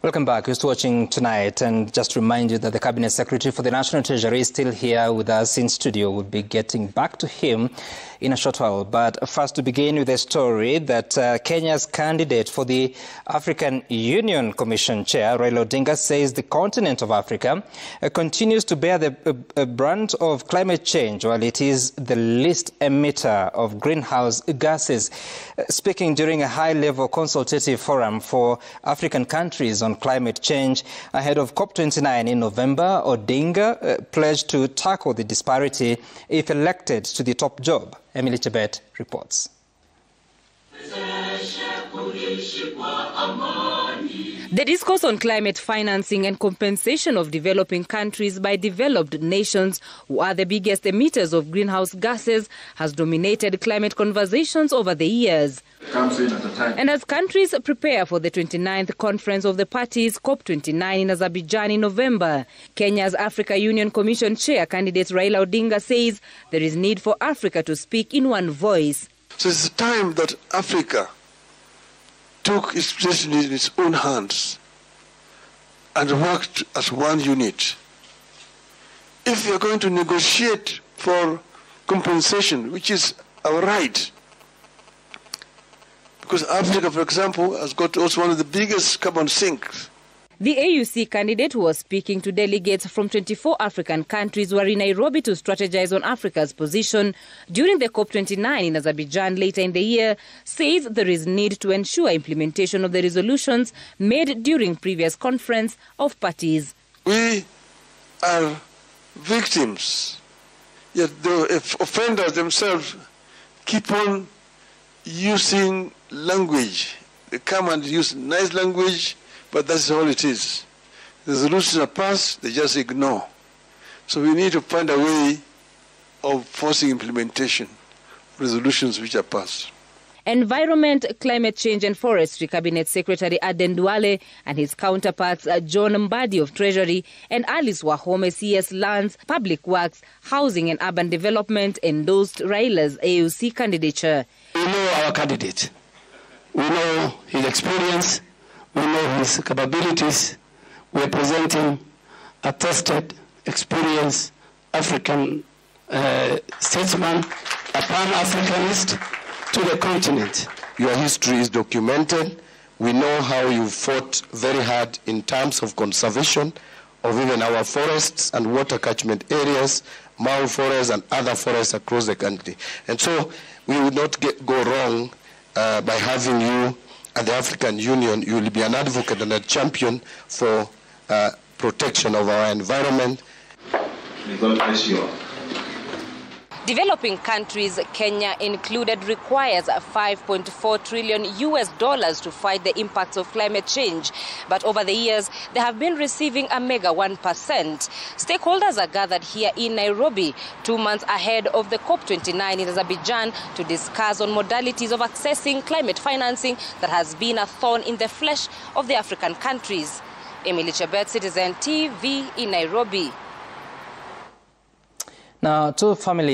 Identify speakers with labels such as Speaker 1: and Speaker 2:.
Speaker 1: Welcome back. You're watching Tonight, and just remind you that the Cabinet Secretary for the National Treasury is still here with us in studio. We'll be getting back to him in a short while. But first, to begin with a story that Kenya's candidate for the African Union Commission Chair, Raila Odinga, says the continent of Africa continues to bear the brunt of climate change, while it is the least emitter of greenhouse gases. Speaking during a high-level consultative forum for African countries on climate change ahead of COP29 in November, Odinga pledged to tackle the disparity if elected to the top job. Emily Chebet reports.
Speaker 2: The discourse on climate financing and compensation of developing countries by developed nations, who are the biggest emitters of greenhouse gases, has dominated climate conversations over the years. And as countries prepare for the 29th Conference of the Parties, COP29 in Azerbaijan in November, Kenya's Africa Union Commission Chair candidate Raila Odinga says there is need for Africa to speak in one voice.
Speaker 3: So it's time that Africa took its destiny in its own hands and worked as one unit. If we are going to negotiate for compensation, which is our right, because Africa, for example, has got also one of the biggest carbon sinks.
Speaker 2: The AUC candidate, who was speaking to delegates from 24 African countries, were in Nairobi to strategize on Africa's position during the COP29 in Azerbaijan later in the year, says there is need to ensure implementation of the resolutions made during previous conference of parties.
Speaker 3: We are victims, yet the offenders themselves keep on using language. They come and use nice language, but that's all it is. The resolutions are passed, they just ignore. So we need to find a way of forcing implementation of resolutions which are passed.
Speaker 2: Environment, Climate Change and Forestry Cabinet Secretary Aden Duale and his counterparts John Mbadi of Treasury and Alice Wahome, CS Lands, Public Works, Housing and Urban Development, endorsed Raila's AUC candidature.
Speaker 4: We know our candidate. We know his experience. We know his capabilities. We're presenting a tested, experienced African statesman, a pan-Africanist to the continent.
Speaker 5: Your history is documented. We know how you fought very hard in terms of conservation of even our forests and water catchment areas, Mau forests and other forests across the country. And so we would not go wrong by having you at the African Union. You will be an advocate and a champion for protection of our environment.
Speaker 6: May God bless you all.
Speaker 2: Developing countries, Kenya included, requires $5.4 trillion to fight the impacts of climate change. But over the years, they have been receiving a mega 1%. Stakeholders are gathered here in Nairobi 2 months ahead of the COP29 in Azerbaijan to discuss on modalities of accessing climate financing that has been a thorn in the flesh of the African countries. Emily Chebet, Citizen TV in Nairobi.
Speaker 1: Now, two families